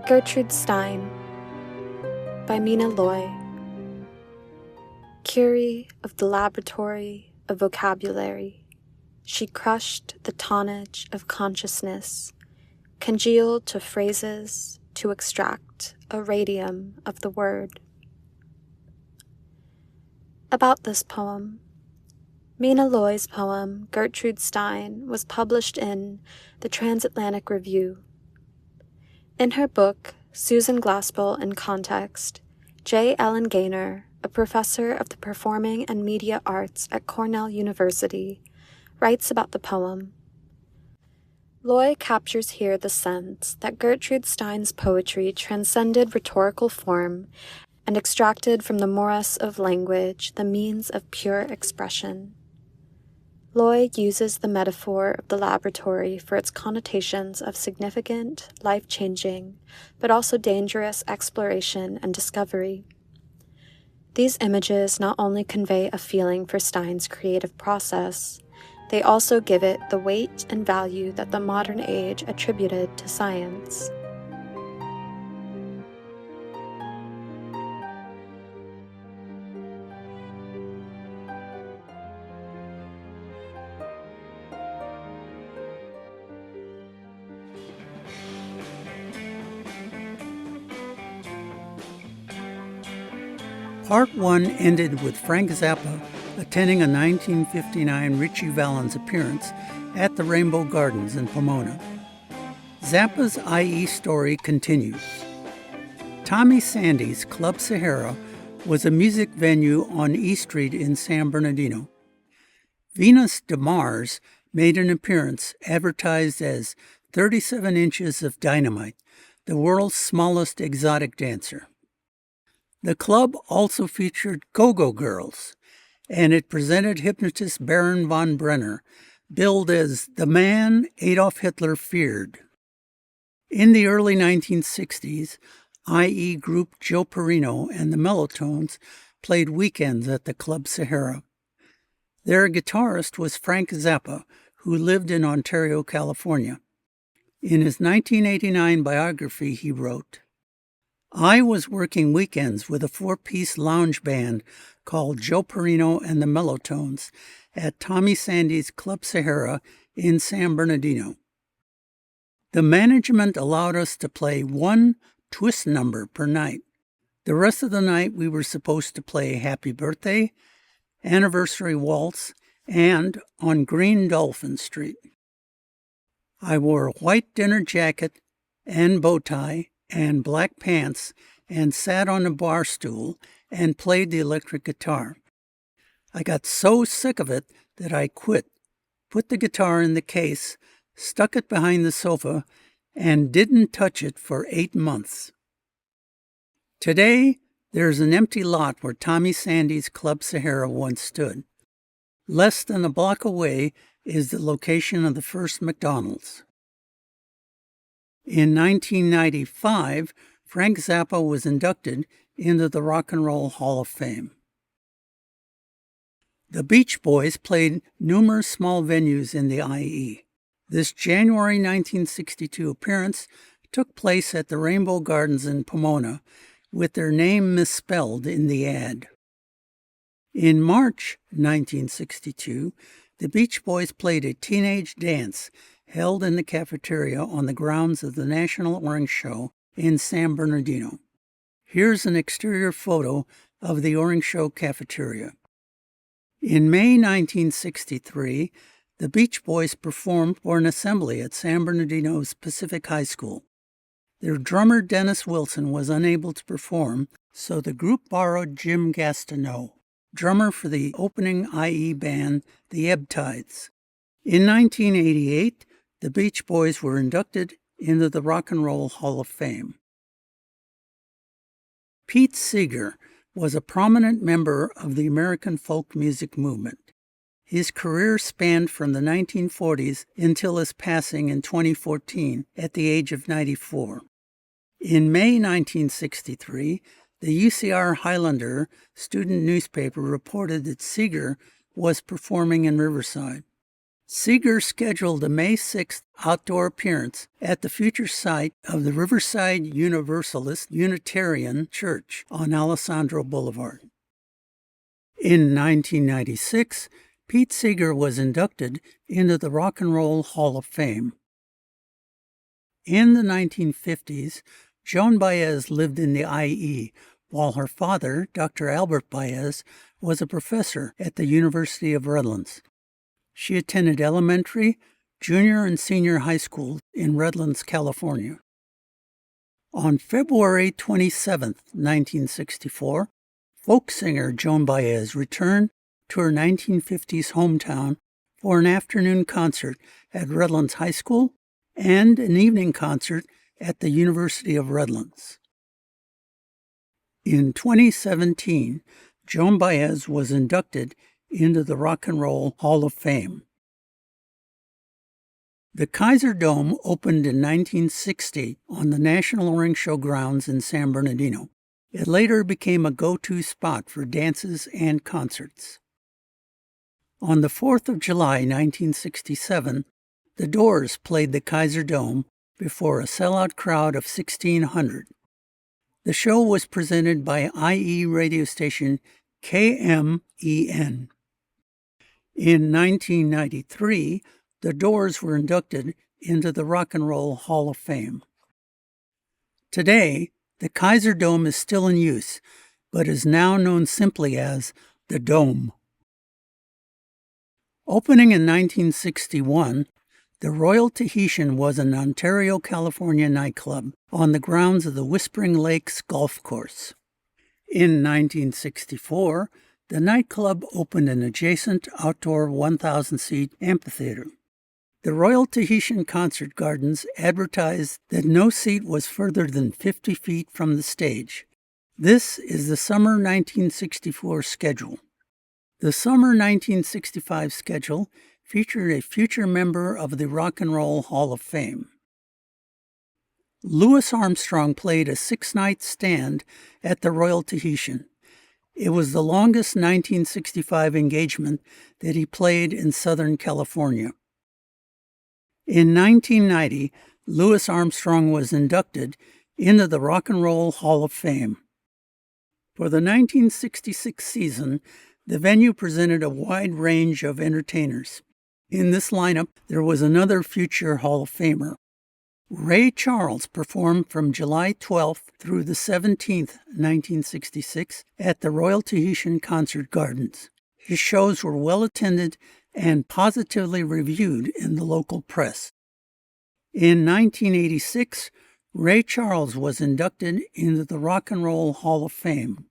Gertrude Stein by Mina Loy. Curie of the laboratory of vocabulary, she crushed the tonnage of consciousness, congealed to phrases to extract a radium of the word. About this poem. Mina Loy's poem, Gertrude Stein, was published in the Transatlantic Review. In her book, Susan Glaspell in Context, J. Ellen Gaynor, a professor of the Performing and Media Arts at Cornell University, writes about the poem. Loy captures here the sense that Gertrude Stein's poetry transcended rhetorical form and extracted from the morass of language the means of pure expression. Loy uses the metaphor of the laboratory for its connotations of significant, life-changing, but also dangerous exploration and discovery. These images not only convey a feeling for Stein's creative process, they also give it the weight and value that the modern age attributed to science. Part 1 ended with Frank Zappa attending a 1959 Ritchie Valens appearance at the Rainbow Gardens in Pomona. Zappa's IE story continues. Tommy Sandy's Club Sahara was a music venue on E Street in San Bernardino. Venus de Mars made an appearance advertised as 37 inches of dynamite, the world's smallest exotic dancer. The club also featured Go-Go Girls, and it presented hypnotist Baron von Brenner, billed as the man Adolf Hitler feared. In the early 1960s, IE group Joe Perino and the Mellotones played weekends at the Club Sahara. Their guitarist was Frank Zappa, who lived in Ontario, California. In his 1989 biography, he wrote, I was working weekends with a 4-piece lounge band called Joe Perino and the Mellotones at Tommy Sandy's Club Sahara in San Bernardino. The management allowed us to play one twist number per night. The rest of the night we were supposed to play Happy Birthday, Anniversary Waltz, and On Green Dolphin Street. I wore a white dinner jacket and bow tie and black pants and sat on a bar stool and played the electric guitar. I got so sick of it that I quit, put the guitar in the case, stuck it behind the sofa, and didn't touch it for 8 months. Today, there's an empty lot where Tommy Sandy's Club Sahara once stood. Less than a block away is the location of the first McDonald's. In 1995, Frank Zappa was inducted into the Rock and Roll Hall of Fame. The Beach Boys played numerous small venues in the IE. This January 1962 appearance took place at the Rainbow Gardens in Pomona, with their name misspelled in the ad. In March 1962, the Beach Boys played a teenage dance held in the cafeteria on the grounds of the National Orange Show in San Bernardino. Here's an exterior photo of the Orange Show cafeteria. In May 1963, the Beach Boys performed for an assembly at San Bernardino's Pacific High School. Their drummer Dennis Wilson was unable to perform, so the group borrowed Jim Gastineau, drummer for the opening IE band, the Ebb Tides. In 1988, the Beach Boys were inducted into the Rock and Roll Hall of Fame. Pete Seeger was a prominent member of the American folk music movement. His career spanned from the 1940s until his passing in 2014 at the age of 94. In May 1963, the UCR Highlander student newspaper reported that Seeger was performing in Riverside. Seeger scheduled a May 6th outdoor appearance at the future site of the Riverside Universalist Unitarian Church on Alessandro Boulevard. In 1996, Pete Seeger was inducted into the Rock and Roll Hall of Fame. In the 1950s, Joan Baez lived in the IE, while her father, Dr. Albert Baez, was a professor at the University of Redlands. She attended elementary, junior, and senior high school in Redlands, California. On February 27, 1964, folk singer Joan Baez returned to her 1950s hometown for an afternoon concert at Redlands High School and an evening concert at the University of Redlands. In 2017, Joan Baez was inducted into the Rock and Roll Hall of Fame. The Kaiser Dome opened in 1960 on the National Ring Show grounds in San Bernardino. It later became a go-to spot for dances and concerts. On the 4th of July, 1967, the Doors played the Kaiser Dome before a sellout crowd of 1,600. The show was presented by IE radio station KMEN. In 1993, the Doors were inducted into the Rock and Roll Hall of Fame. Today, the Kaiser Dome is still in use, but is now known simply as the Dome. Opening in 1961, the Royal Tahitian was an Ontario, California nightclub on the grounds of the Whispering Lakes Golf Course. In 1964, the nightclub opened an adjacent outdoor 1,000-seat amphitheater. The Royal Tahitian Concert Gardens advertised that no seat was further than 50 feet from the stage. This is the summer 1964 schedule. The summer 1965 schedule featured a future member of the Rock and Roll Hall of Fame. Louis Armstrong played a 6-night stand at the Royal Tahitian. It was the longest 1965 engagement that he played in Southern California. In 1990, Louis Armstrong was inducted into the Rock and Roll Hall of Fame. For the 1966 season, the venue presented a wide range of entertainers. In this lineup, there was another future Hall of Famer. Ray Charles performed from July 12th through the 17th, 1966, at the Royal Tahitian Concert Gardens. His shows were well attended and positively reviewed in the local press. In 1986, Ray Charles was inducted into the Rock and Roll Hall of Fame.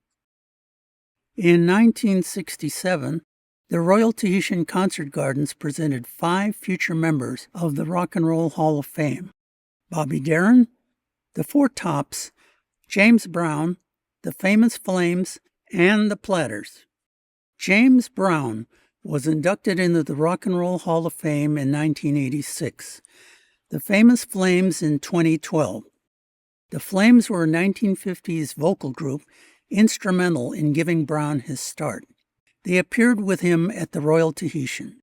In 1967, the Royal Tahitian Concert Gardens presented 5 future members of the Rock and Roll Hall of Fame: Bobby Darin, the Four Tops, James Brown, the Famous Flames, and the Platters. James Brown was inducted into the Rock and Roll Hall of Fame in 1986, the Famous Flames in 2012. The Flames were a 1950s vocal group instrumental in giving Brown his start. They appeared with him at the Royal Tahitian.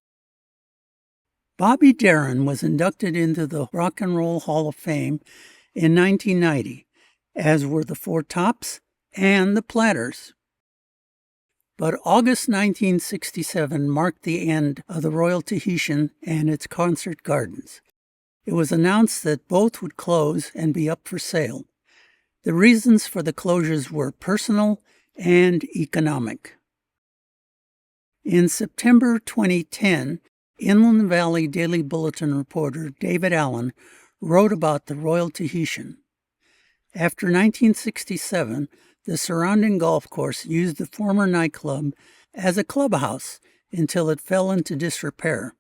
Bobby Darin was inducted into the Rock and Roll Hall of Fame in 1990, as were the Four Tops and the Platters. But August 1967 marked the end of the Royal Tahitian and its concert gardens. It was announced that both would close and be up for sale. The reasons for the closures were personal and economic. In September 2010, Inland Valley Daily Bulletin reporter David Allen wrote about the Royal Tahitian. After 1967, the surrounding golf course used the former nightclub as a clubhouse until it fell into disrepair.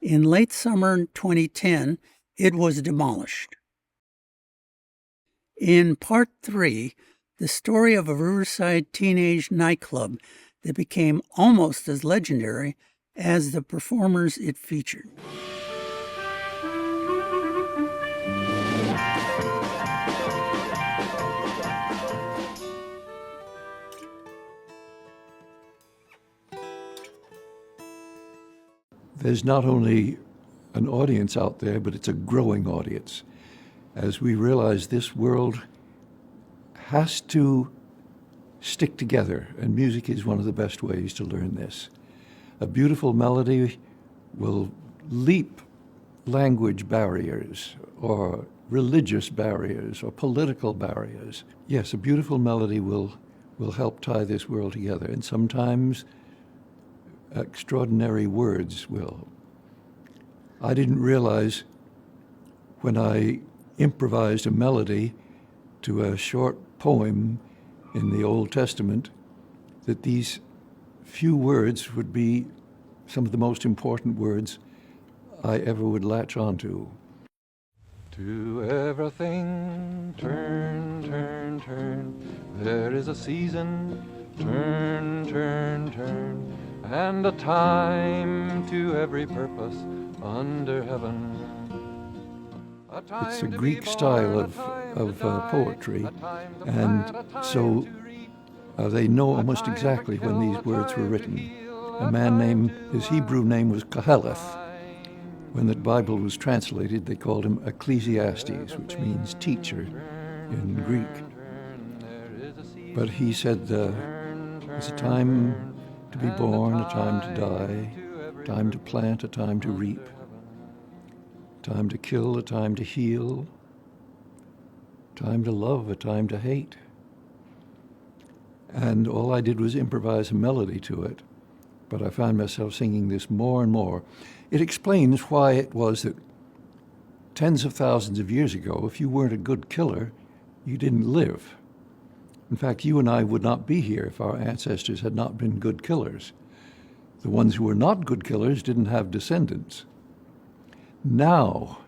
In late summer 2010, it was demolished. In Part 3, the story of a Riverside teenage nightclub that became almost as legendary as the performers it featured. there's not only an audience out there, but it's a growing audience. As we realize this world has to stick together, and music is one of the best ways to learn this. A beautiful melody will leap language barriers or religious barriers or political barriers. Yes, a beautiful melody will help tie this world together, and sometimes extraordinary words will. I didn't realize when I improvised a melody to a short poem in the Old Testament that these few words would be some of the most important words I ever would latch onto. To everything, turn, turn, turn. There is a season, turn, turn, turn. And a time to every purpose under heaven. It's a Greek style of poetry, and so they know almost exactly when these words were written. A man named, his Hebrew name was Koheleth. When the Bible was translated, they called him Ecclesiastes, which means teacher in Greek. But he said there's a time to be born, a time to die, a time to plant, a time to reap, a time to kill, a time to heal, a time to love, a time to hate. And all I did was improvise a melody to it, but I found myself singing this more and more. It explains why it was that tens of thousands of years ago, if you weren't a good killer, you didn't live. In fact, you and I would not be here if our ancestors had not been good killers. The ones who were not good killers didn't have descendants. Now,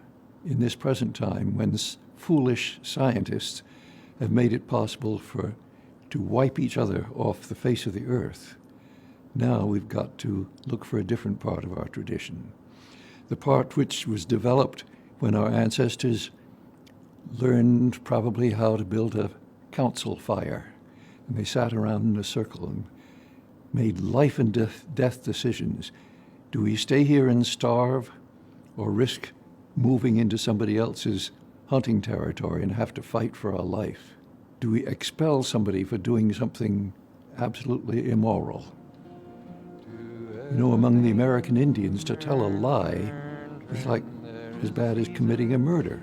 in this present time, when foolish scientists have made it possible to wipe each other off the face of the earth, now we've got to look for a different part of our tradition. The part which was developed when our ancestors learned probably how to build a council fire. And they sat around in a circle and made life and death decisions. Do we stay here and starve or risk moving into somebody else's hunting territory and have to fight for our life? Do we expel somebody for doing something absolutely immoral? You know, among the American Indians, to tell a lie is like as bad as committing a murder.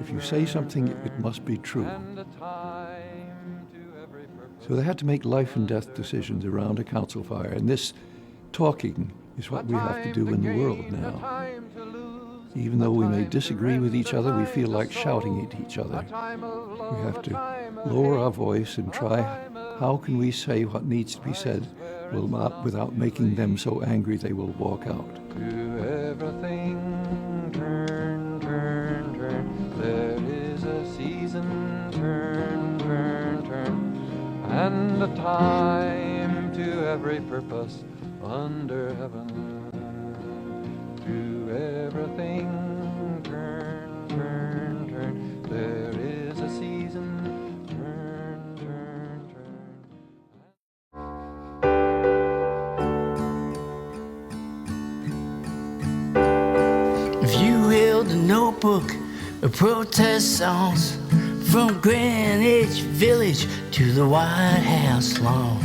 If you say something, it must be true. So they had to make life and death decisions around a council fire, and this talking is what we have to do in the world now. Even though we may disagree with each other, we feel like shouting at each other. We have to lower our voice and try how can we say what needs to be said without making them so angry they will walk out. To everything, turn, turn, turn. There is a season, turn, turn, turn. And a time to every purpose under heaven. To everything, turn, turn, turn. There is a season, turn, turn, turn. If you held a notebook of protest songs from Greenwich Village to the White House lawn,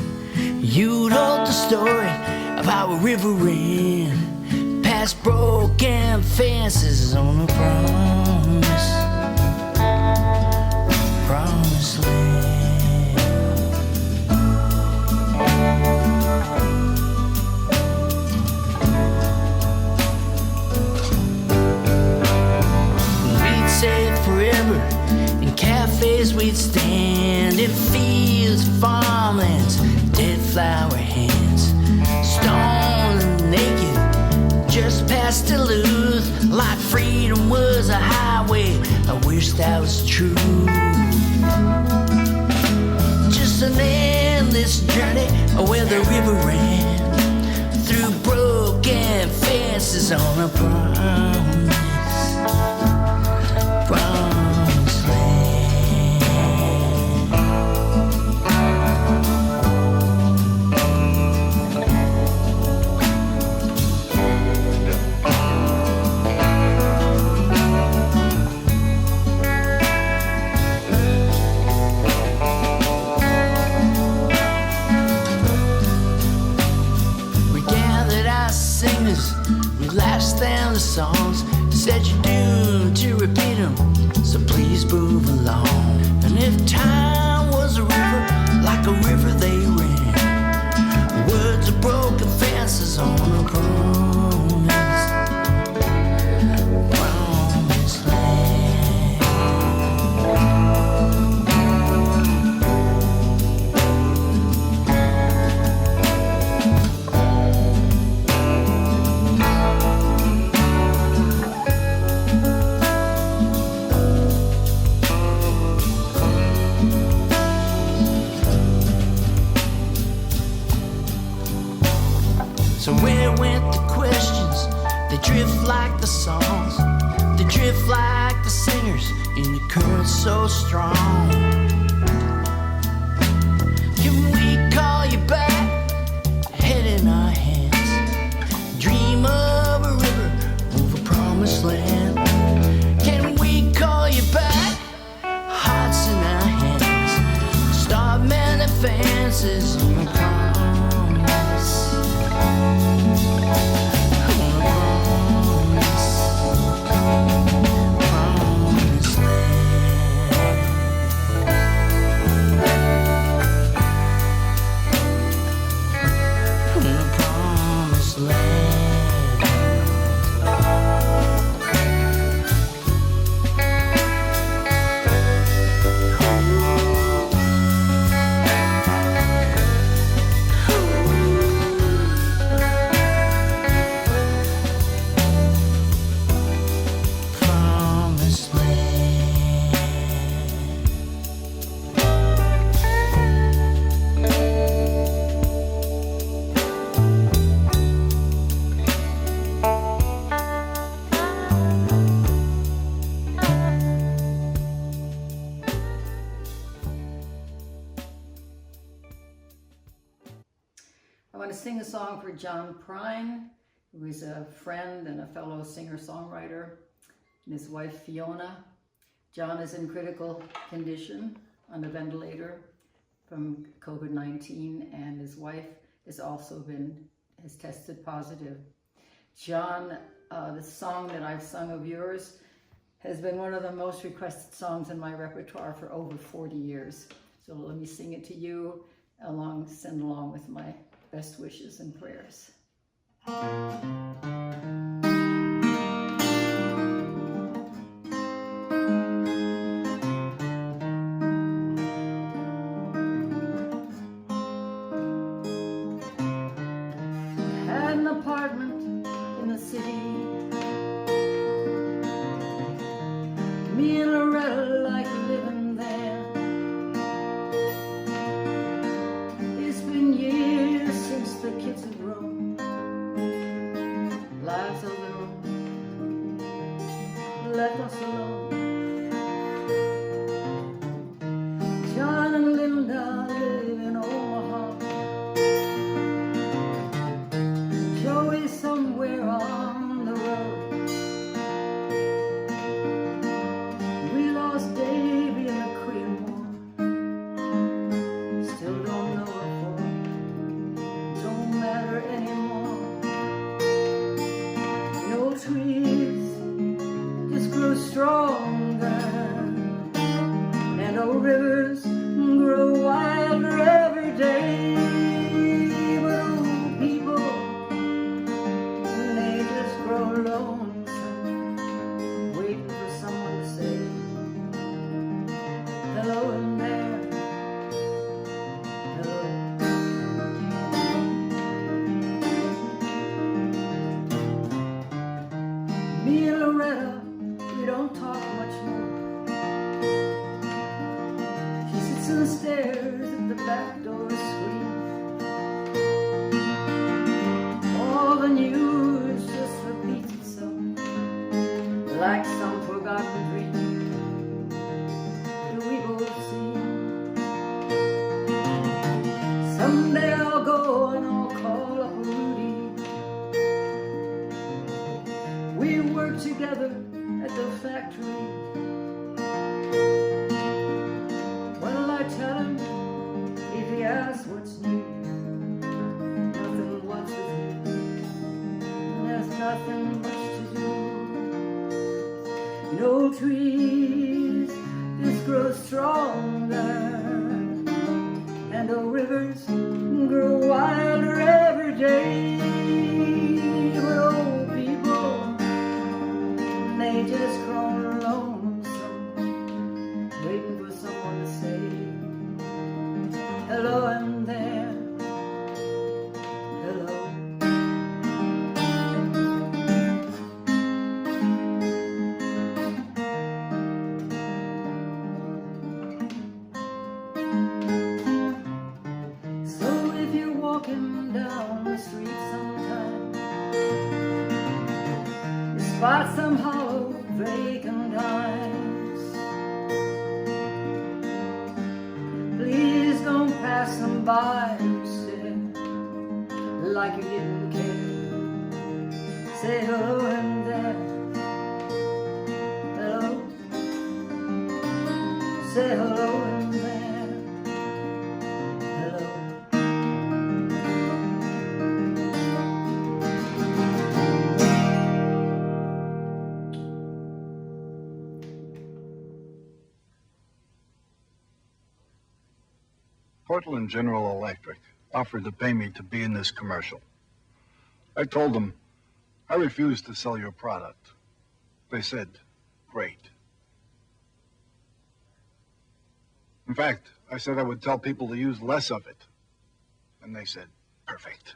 you'd hold the story of our river ran past broken fences on a promised land. We'd say forever in cafes, we'd stand in fields, farmlands, dead flower hands, stone and naked, just past Duluth, like freedom was a highway. I wish that was true. Just an endless journey where the river ran through broken fences on a promised land. so strong. Can we call you back? Head in our hands, dream of a river over promised land. Can we call you back? Hearts in our hands, start many fancies on a promise. Promised land. Promised land. Promised land. I want to sing a song for John Prine, who is a friend and a fellow singer-songwriter, and his wife Fiona. John is in critical condition on a ventilator from COVID-19, and his wife has tested positive. John, the song that I've sung of yours has been one of the most requested songs in my repertoire for over 40 years. So let me sing it to you, send along with my best wishes and prayers. Had an apartment in the city. Me and Loretta like living there. It's been years since the kids have grown, lives of their own, left us alone. John and Linda live in Omaha. Joey's somewhere on the road. We lost Davy in the Korean War. Still don't know what for. Don't matter anymore. No trees just grow stronger, and no rivers grow wilder every day. But old people, they just grow lonesome, waiting for someone to say hello in there. Hello. Me and Loretta, we don't talk much more. She sits and stares at the back door screen. All the news just repeats itself like some forgotten dream that we've all seen. Someday I'll go and I'll call up Rudy. We work together at the factory. What'll I tell him if he asks what's new? Nothing, what's with you? There's nothing much to do. No trees just grow stronger, and no rivers grow wilder every day. But old people, they just grow lonesome, waiting for someone to say hello in there. Hello. So if you're walking down the street sometime, you spot some hollow vacant eyes. walking by and say, like you didn't care. Say hello in there. Hello. Say hello in there. Hello. Portland General Electric offered to pay me to be in this commercial. I told them I refused to sell your product. They said, great. In fact, I said I would tell people to use less of it. And they said, perfect.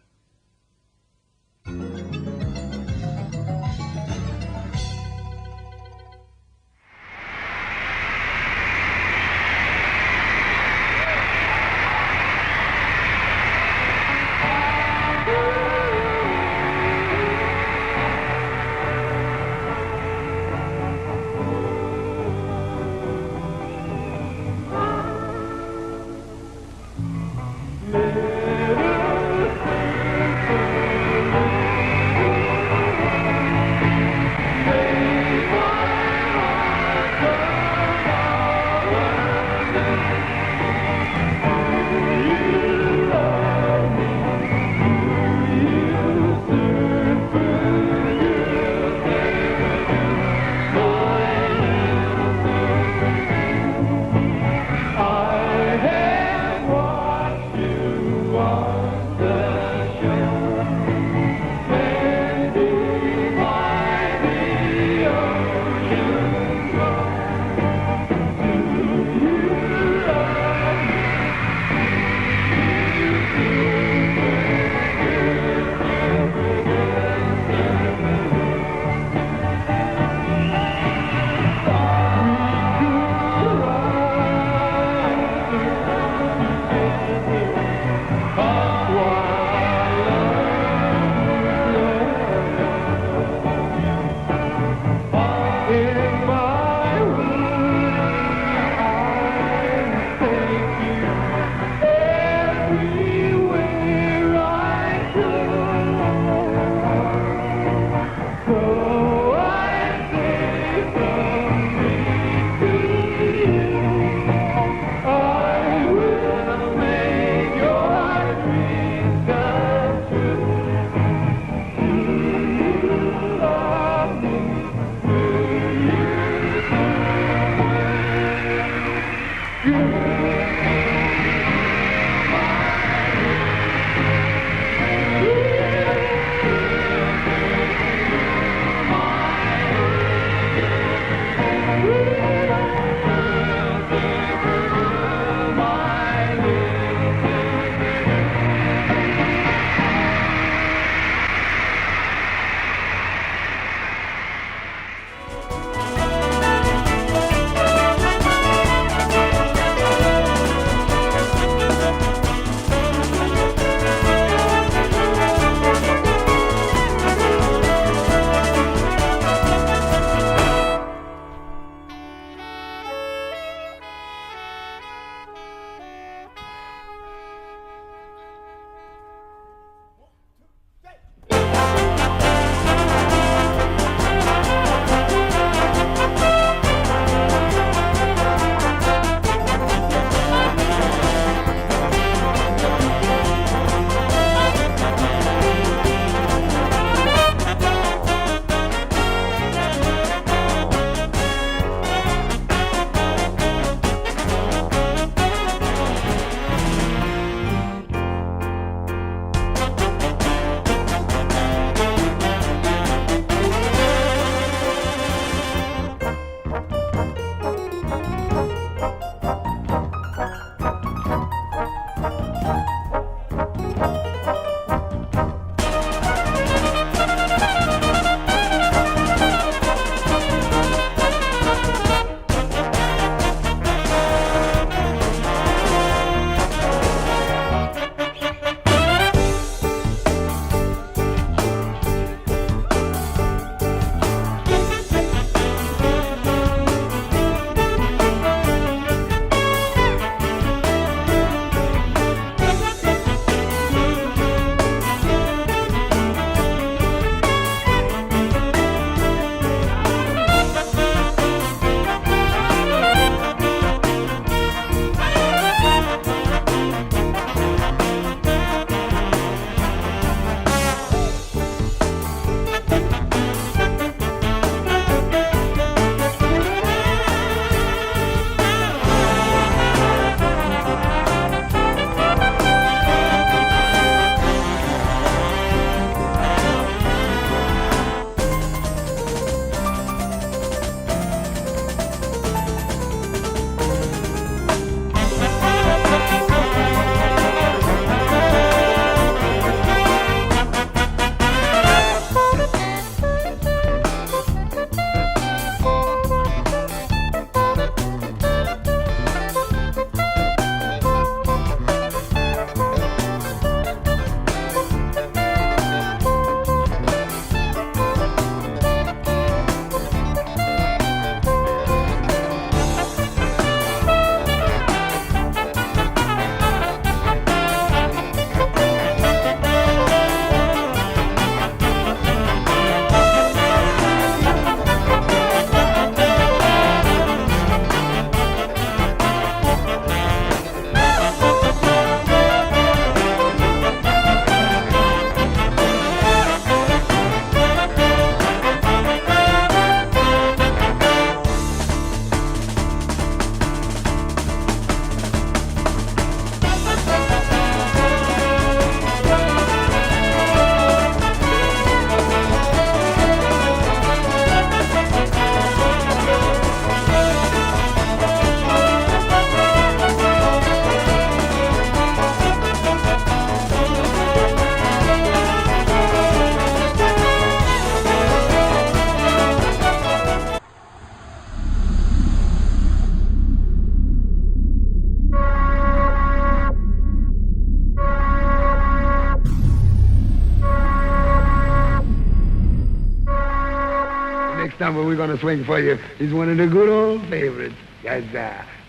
number we're going to swing for you is one of the good old favorites. Yes,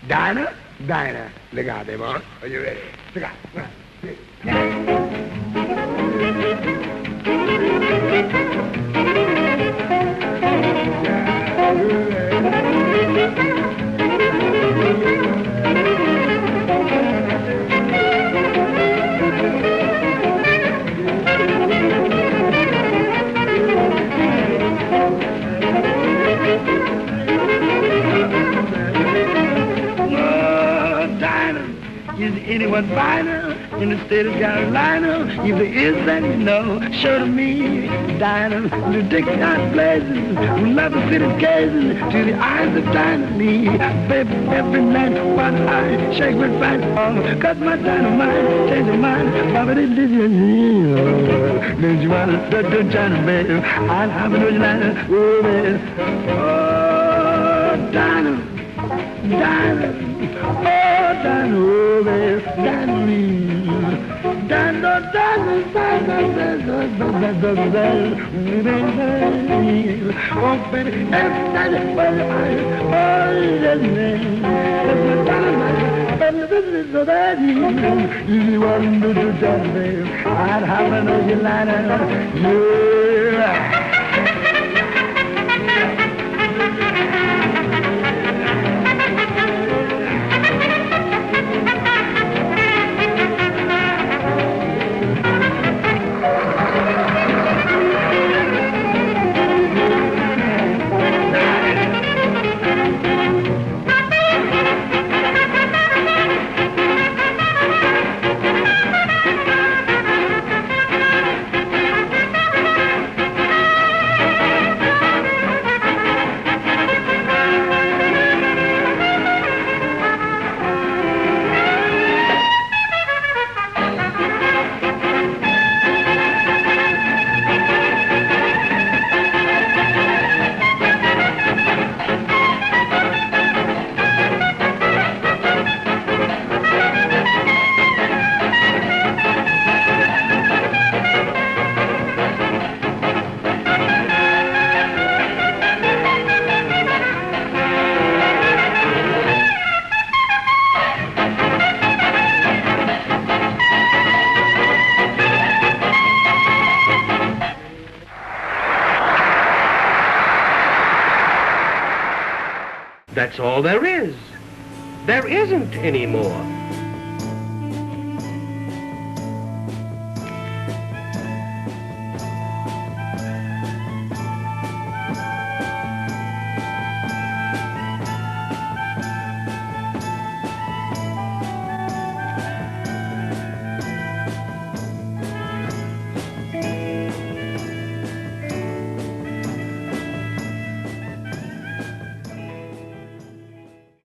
Dinah, Dinah. Look out there, boy. Are you ready? Look out. Is anyone finer in the state of Carolina? If there is, then you know, show to me, Dinah, the Dixon blazing, who love the city gazing to the eyes of Dinah me. Baby, every night, one eye, shake with fat, cut my dynamite, change your mind, Bobby, don't you want to, don't China, baby, I'll have a new line, oh, baby, oh, Dinah, Dinah, oh, Dinah, oh, baby, Dinah, Dinah, oh, baby, every night, well, oh, yes, man, that's my dynamite, baby, so that you want to do that, baby, I'd have another line, yeah. That's all there is. There isn't any more.